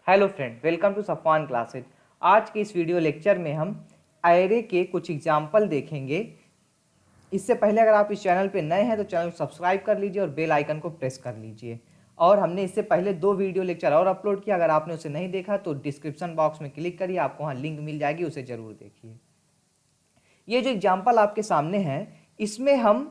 Hello friend, welcome to Safwan classes. आज के इस वीडियो लेक्चर में हम एरे के कुछ एग्जाम्पल देखेंगे। इससे पहले अगर आप इस चैनल पे नए हैं तो चैनल को सब्सक्राइब कर लीजिए और बेल आइकन को प्रेस कर लीजिए। और हमने इससे पहले 2 वीडियो लेक्चर और अपलोड किया, अगर आपने उसे नहीं देखा तो डिस्क्रिप्शन बॉक्स में क्लिक करिए, आपको वहाँ लिंक मिल जाएगी, उसे ज़रूर देखिए। ये जो एग्जाम्पल आपके सामने है, इसमें हम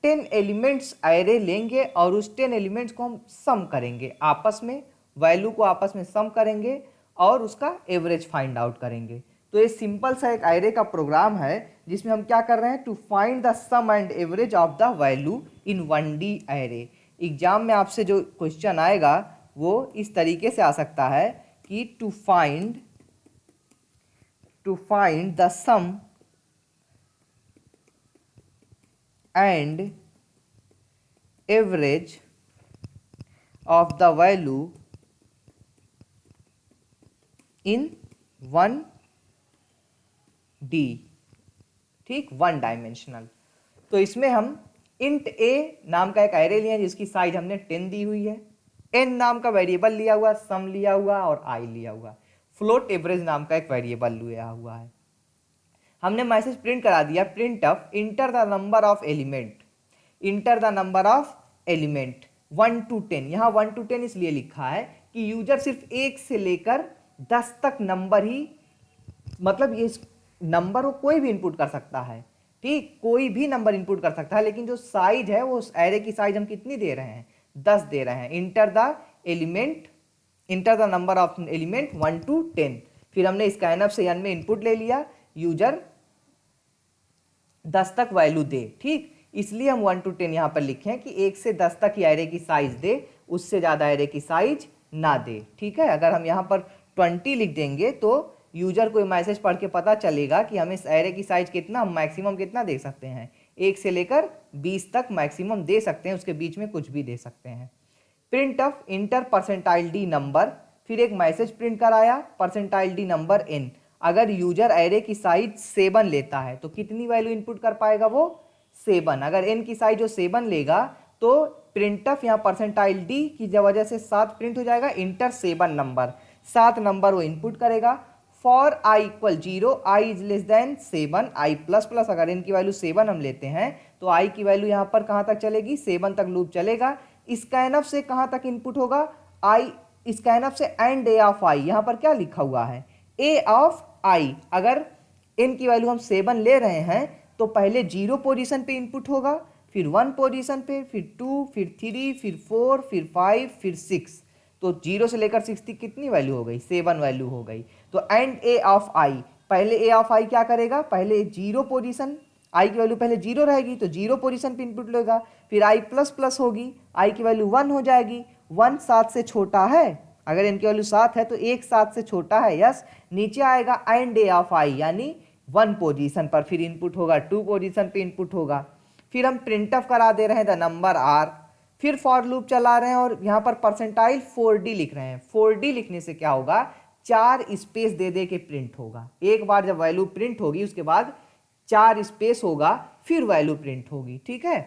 10 एलिमेंट्स एरे लेंगे और उस 10 एलिमेंट्स को हम सम करेंगे, आपस में वैल्यू को आपस में सम करेंगे और उसका एवरेज फाइंड आउट करेंगे। तो ये सिंपल सा एक एरे का प्रोग्राम है जिसमें हम क्या कर रहे हैं, to find the sum and average of the value in 1D array. Exam में आपसे जो क्वेश्चन आएगा वो इस तरीके से आ सकता है कि to find the sum and average of the value in 1D, ठीक, 1 डायमेंशनल। तो इसमें हम int a नाम का एक एरे लिया जिसकी साइज हमने 10 दी हुई है, n नाम का वेरिएबल लिया हुआ, सम लिया हुआ और i लिया हुआ, फ्लोट एवरेज नाम का एक वेरिएबल लिया हुआ है। हमने मैसेज प्रिंट करा दिया, print of enter the number of element, enter the number of element 1 to 10। यहाँ 1 to 10 इसलिए लिखा है कि यूजर सिर्फ 1 से लेकर 10 तक नंबर ही, मतलब ये नंबर को कोई भी इनपुट कर सकता है, ठीक, कोई भी नंबर इनपुट कर सकता है, लेकिन जो साइज है वो एरे की साइज हम कितनी दे रहे हैं, 10 दे रहे हैं। Enter the element, enter the number of element 1 to 10। फिर हमने स्कैनफ से n में इनपुट ले लिया, यूजर 10 तक वैल्यू दे, ठीक, इसलिए हम 1 to 10 यहाँ पर लिखे हैं कि 1 से 10 तक ही एरे की साइज दे, उससे ज़्यादा एरे की साइज ना दे, ठीक है। अगर हम यहाँ पर 20 लिख देंगे तो यूजर को मैसेज पढ़ के पता चलेगा कि हमें इस एरे की साइज कितना, मैक्सिमम कितना दे सकते हैं, 1 से लेकर 20 तक मैक्सिमम दे सकते हैं, उसके बीच में कुछ भी दे सकते हैं। Print of inter percentile D number, फिर एक मैसेज प्रिंट कराया, परसेंटाइल डी नंबर n। अगर यूजर एरे की साइज 7 लेता है तो कितनी वैल्यू इनपुट कर पाएगा, वो 7। अगर n की साइज जो 7 लेगा तो प्रिंट ऑफ यहाँ परसेंटाइल डी की वजह से 7 प्रिंट हो जाएगा, इंटर 7 नंबर, 7 नंबर वो इनपुट करेगा। For i equal 0, i is less than 7, i plus plus, अगर n की वैल्यू 7 हम लेते हैं तो i की वैल्यू यहाँ पर कहाँ तक चलेगी, 7 तक लूप चलेगा। स्कैनफ से कहाँ तक इनपुट होगा, i, स्कैनफ से एंड a ऑफ i, यहाँ पर क्या लिखा हुआ है, a ऑफ i। अगर n की वैल्यू हम 7 ले रहे हैं तो पहले 0 पोजीशन पे इनपुट होगा, फिर 1 पोजीशन पे, फिर 2, फिर 3, फिर 4, फिर 5, फिर 6। तो 0 से लेकर 6 तक कितनी वैल्यू हो गई, 7 वैल्यू हो गई। तो एंड a ऑफ i, पहले a ऑफ i क्या करेगा, पहले 0 पोजीशन, i की वैल्यू पहले 0 रहेगी तो 0 पोजीशन पे इनपुट लेगा, फिर i प्लस प्लस होगी, i की वैल्यू 1 हो जाएगी, 1 7 से छोटा है, अगर इनकी वैल्यू 7 है तो 1 7 से छोटा है, यस। नीचे आएगा एंड a ऑफ i, यानी 1 पोजीशन पर फिर इनपुट होगा, 2 पोजीशन पे इनपुट होगा। फिर हम प्रिंट ऑफ करा दे रहे हैं द नंबर r, फिर फॉर लूप चला रहे हैं और यहाँ पर परसेंटाइल 4D लिख रहे हैं। 4D लिखने से क्या होगा, 4 स्पेस दे दे के प्रिंट होगा, एक बार जब वैल्यू प्रिंट होगी उसके बाद 4 स्पेस होगा, फिर वैल्यू प्रिंट होगी, ठीक है।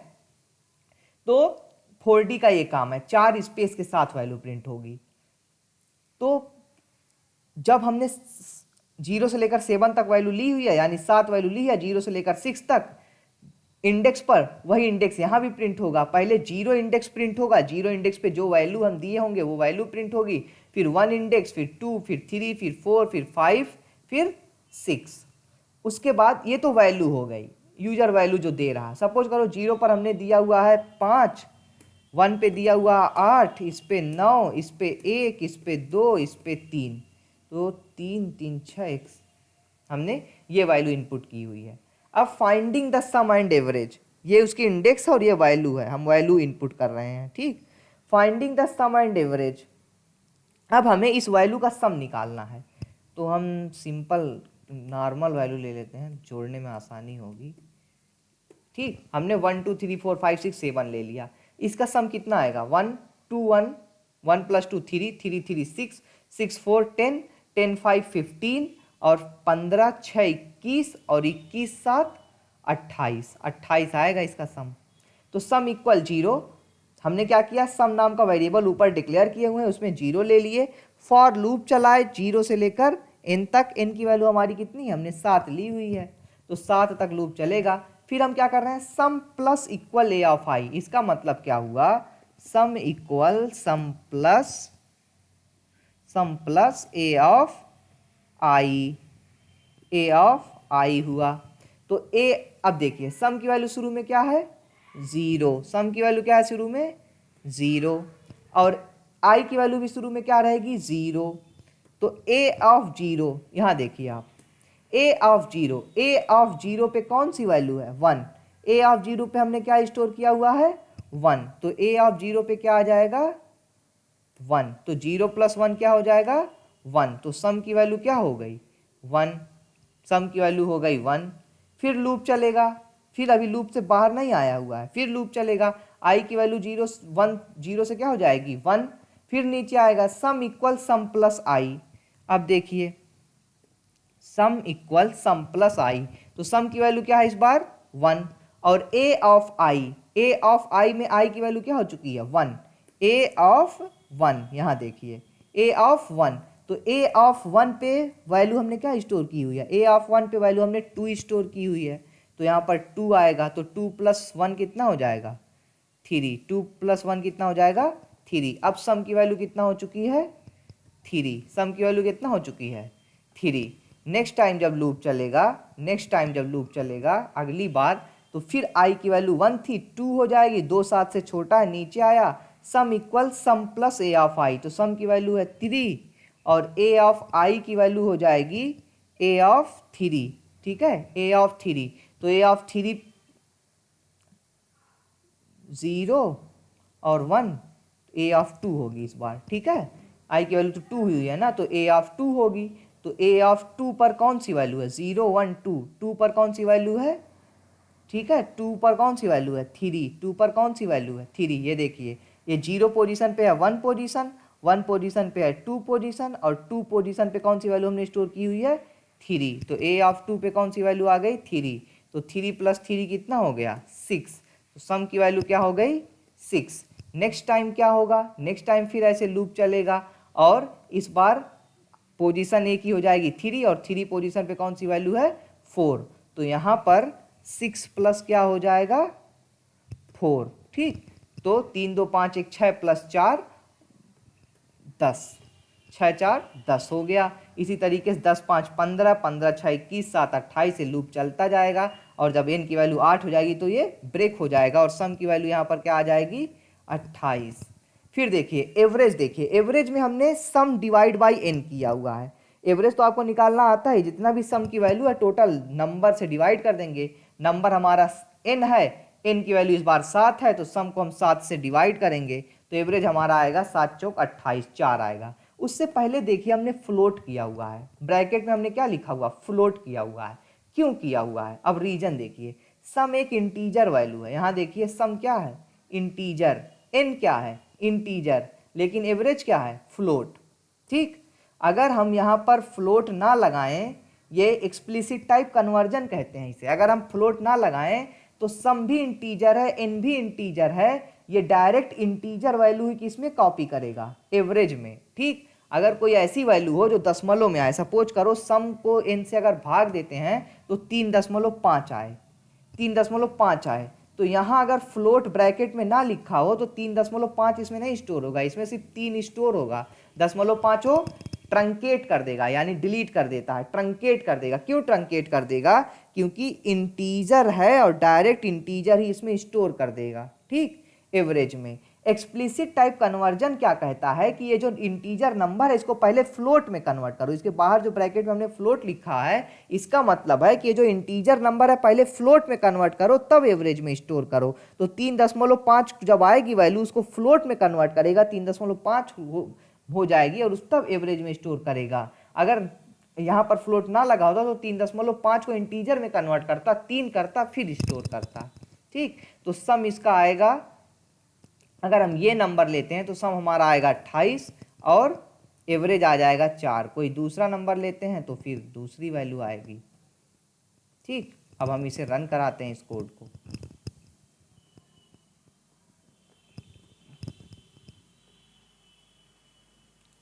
तो 4D का ये काम है, 4 स्पेस के साथ वैल्यू प्रिंट होगी। तो जब हमने 0 से लेकर 7 तक वैल्यू ली हुई है, यानी 7 वैल्यू ली है 0 से लेकर 6 तक इंडेक्स पर, वही इंडेक्स यहाँ भी प्रिंट होगा। पहले 0 इंडेक्स प्रिंट होगा, 0 इंडेक्स पे जो वैल्यू हम दिए होंगे वो वैल्यू प्रिंट होगी, फिर 1 इंडेक्स, फिर 2, फिर 3, फिर 4, फिर 5, फिर 6। उसके बाद ये तो वैल्यू हो गई, यूजर वैल्यू जो दे रहा है। सपोज करो 0 पर हमने दिया हुआ है 5, 1 पे दिया हुआ 8, इस पे 9, इस पे 1, इस पे 2, इस पे 3, तो 3 3 6 हमने ये वैल्यू इनपुट की हुई है। अब finding the sum and average, ये उसकी इंडेक्स और ये वैल्यू है, हम वैल्यू इनपुट कर रहे हैं, ठीक। Finding the sum and average, अब हमें इस वैल्यू का सम निकालना है, तो हम सिंपल नॉर्मल वैल्यू ले लेते हैं, जोड़ने में आसानी होगी, ठीक। हमने 1 2 3 4 5 6 7 ले लिया, इसका सम कितना आएगा, 1 2 1, 1 + 2 3, 3 3 6, 6 4 10, 10 5 15 और 15 6 21 और 21 7 28, 28 आएगा इसका सम। तो सम इक्वल 0, हमने क्या किया, सम नाम का वेरिएबल ऊपर डिक्लेयर किए हुए हैं, उसमें 0 ले लिए, फॉर लूप चलाए 0 से लेकर n तक। n की वैल्यू हमारी कितनी है, हमने 7 ली हुई है, तो 7 तक लूप चलेगा। फिर हम क्या कर रहे हैं, sum plus equal a of i। इसका मतलब क्या हुआ, sum equal sum plus a of i, a of i हुआ। तो a, अब देखिए सम की वैल्यू शुरू में क्या है, 0। सम की वैल्यू क्या है शुरू में, 0, और i की वैल्यू भी शुरू में क्या रहेगी, 0। तो a ऑफ 0, यहाँ देखिए आप, a ऑफ 0 पे कौन सी वैल्यू है, 1। a ऑफ 0 पे हमने क्या स्टोर किया हुआ है, 1। तो a ऑफ 0 पे क्या आ जाएगा, 1। तो 0 प्लस 1 क्या हो जाएगा, 1। तो सम की वैल्यू क्या हो गई, 1। सम की वैल्यू हो गई 1। फिर लूप चलेगा, फिर अभी लूप से बाहर नहीं आया हुआ है, फिर लूप चलेगा, i की वैल्यू 0 से क्या हो जाएगी, 1। फिर नीचे आएगा सम इक्वल सम प्लस i। अब देखिए सम इक्वल सम प्लस i, तो सम की वैल्यू क्या है इस बार, 1। और a ऑफ i में i की वैल्यू क्या हो चुकी है, 1। a ऑफ 1, यहाँ देखिए a ऑफ 1। तो a ऑफ 1 पे वैल्यू हमने क्या स्टोर की हुई है, a ऑफ 1 पे वैल्यू हमने 2 स्टोर की हुई है, तो यहाँ पर 2 आएगा। तो 2 प्लस 1 कितना हो जाएगा, 3। 2 प्लस 1 कितना हो जाएगा, 3। अब सम की वैल्यू कितना हो चुकी है, 3। सम की वैल्यू कितना हो चुकी है, 3। नेक्स्ट टाइम जब लूप चलेगा अगली बार, तो फिर i की वैल्यू 1 थी, 2 हो जाएगी, 2 7 से छोटा है, नीचे आया सम equal sum plus a of i। तो सम की वैल्यू है 3 और a ऑफ i की वैल्यू हो जाएगी a ऑफ 3। ठीक है, a ऑफ 3। तो a ऑफ 3 0 और 1, a ऑफ 2 होगी इस बार। ठीक है, i की वैल्यू तो 2 हुई है ना, तो a ऑफ 2 होगी। तो a ऑफ 2 पर कौन सी वैल्यू है, 0 1 2। 2 पर कौन सी वैल्यू है, ठीक है, 2 पर कौन सी वैल्यू है, 3। 2 पर कौन सी वैल्यू है, 3। ये देखिए ये 0 पोजीशन पे है 1 पोजीशन, 1 पोजीशन पे है 2 पोजीशन, और 2 पोजीशन पे कौन सी वैल्यू हमने स्टोर की हुई है, 3। तो a ऑफ 2 पे कौन सी वैल्यू आ गई, 3। तो 3 प्लस 3 कितना हो गया, 6। तो सम की वैल्यू क्या हो गई, 6। नेक्स्ट टाइम क्या होगा, नेक्स्ट टाइम फिर ऐसे लूप चलेगा, और इस बार पोजीशन एक ही हो जाएगी 3, और 3 पोजीशन पे कौन सी वैल्यू है, 4। तो यहाँ पर 6 प्लस क्या हो जाएगा, 4। ठीक, तो 3 2 5 1 6 प्लस 4 10, 6 4 10 हो गया। इसी तरीके से 10 5 15, 15 6 21, 7 28 से लूप चलता जाएगा, और जब n की वैल्यू 8 हो जाएगी तो ये ब्रेक हो जाएगा, और सम की वैल्यू यहाँ पर क्या आ जाएगी, 28। फिर देखिए एवरेज, देखिए एवरेज में हमने सम डिवाइड बाई n किया हुआ है। एवरेज तो आपको निकालना आता है, जितना भी सम की वैल्यू है टोटल नंबर से डिवाइड कर देंगे। नंबर हमारा n है, n की वैल्यू इस बार 7 है, तो सम को हम 7 से डिवाइड करेंगे, तो एवरेज हमारा आएगा 7 चौक 28, 4 आएगा। उससे पहले देखिए हमने फ्लोट किया हुआ है, ब्रैकेट में हमने क्या लिखा हुआ, फ्लोट किया हुआ है। क्यों किया हुआ है, अब रीजन देखिए। सम एक इंटीजर वैल्यू है, यहाँ देखिए सम क्या है, इंटीजर, n क्या है, इंटीजर, लेकिन एवरेज क्या है, फ्लोट। ठीक, अगर हम यहाँ पर फ्लोट ना लगाएं, ये एक्सप्लिसिट टाइप कन्वर्जन कहते हैं इसे, अगर हम फ्लोट ना लगाएं तो सम भी इंटीजर है, n भी इंटीजर है, ये डायरेक्ट इंटीजर वैल्यू ही किसमें कॉपी करेगा, एवरेज में। ठीक, अगर कोई ऐसी वैल्यू हो जो दशमलव में आए, सपोज करो सम को n से अगर भाग देते हैं तो 3.5 आए, 3.5 आए, तो यहाँ अगर फ्लोट ब्रैकेट में ना लिखा हो तो 3.5 इसमें नहीं स्टोर होगा, इसमें सिर्फ 3 स्टोर होगा। 0.5 हो ट्रंकेट कर देगा, यानी डिलीट कर देता है, ट्रंकेट कर देगा। क्यों ट्रंकेट कर देगा, क्योंकि इंटीजर है और डायरेक्ट इंटीजर ही इसमें स्टोर कर देगा। ठीक, एवरेज में एक्सप्लिसिट टाइप कन्वर्जन क्या कहता है कि ये जो इंटीजर नंबर है इसको पहले फ्लोट में कन्वर्ट करो। इसके बाहर जो ब्रैकेट में हमने फ्लोट लिखा है, इसका मतलब है कि ये जो इंटीजर नंबर है पहले फ्लोट में कन्वर्ट करो, तब एवरेज में स्टोर करो। तो 3.5 जब आएगी वैल्यू, उसको फ्लोट में कन्वर्ट करेगा, 3.5 हो जाएगी, और उस तब एवरेज में स्टोर करेगा। अगर यहाँ पर फ्लोट ना लगा होता तो 3.5 को इंटीजर में कन्वर्ट करता, 3 करता, फिर स्टोर करता। ठीक, तो सम इसका आएगा, अगर हम ये नंबर लेते हैं तो सम हमारा आएगा 28, और एवरेज आ जाएगा 4। कोई दूसरा नंबर लेते हैं तो फिर दूसरी वैल्यू आएगी। ठीक, अब हम इसे रन कराते हैं इस कोड को।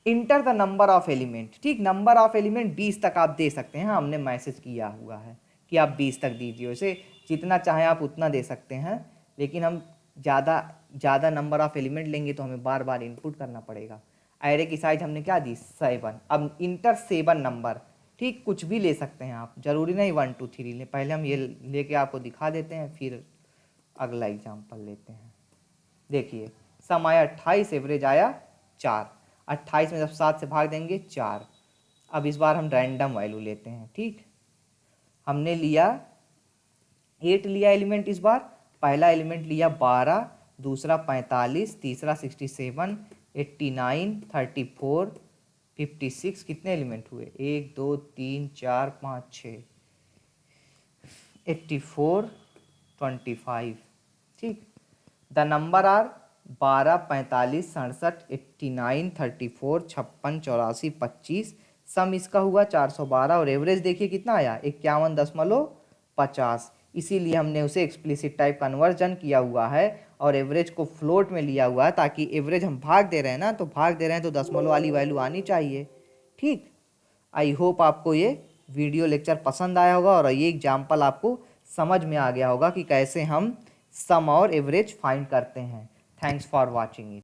Enter the number of element, ठीक, नंबर ऑफ एलिमेंट 20 तक आप दे सकते हैं, हमने मैसेज किया हुआ है कि आप 20 तक दीजिए, उसे जितना चाहें आप उतना दे सकते हैं, लेकिन हम ज़्यादा नंबर ऑफ एलिमेंट लेंगे तो हमें बार बार इनपुट करना पड़ेगा। एरे की साइज हमने क्या दी 7। अब इंटर 7 नंबर, ठीक, कुछ भी ले सकते हैं आप, जरूरी नहीं 1 2 3 लें, पहले हम ये लेके आपको दिखा देते हैं, फिर अगला एग्जाम्पल लेते हैं। देखिए सम आया 28, एवरेज आया 4। 28 में जब 7 से भाग देंगे 4। अब इस बार हम रैंडम वैल्यू लेते हैं, ठीक, हमने लिया 8 लिया एलिमेंट इस बार, पहला एलिमेंट लिया 12, दूसरा 45, तीसरा 67, 89, 34, 56, कितने एलिमेंट हुए 1 2 3 4 5 6, 84, 25, ठीक। The number are 12, 45, 67, 89, 34, 56, 84, 25। सम इसका हुआ 412 और एवरेज देखिए कितना आया 51.50। इसीलिए हमने उसे एक्सप्लिसिट टाइप कन्वर्जन किया हुआ है और एवरेज को फ्लोट में लिया हुआ है, ताकि एवरेज हम भाग दे रहे हैं ना, तो भाग दे रहे हैं तो दशमलव वाली वैल्यू आनी चाहिए, ठीक। आई होप आपको ये वीडियो लेक्चर पसंद आया होगा और ये एग्जाम्पल आपको समझ में आ गया होगा कि कैसे हम सम और एवरेज फाइंड करते हैं। Thanks for watching it.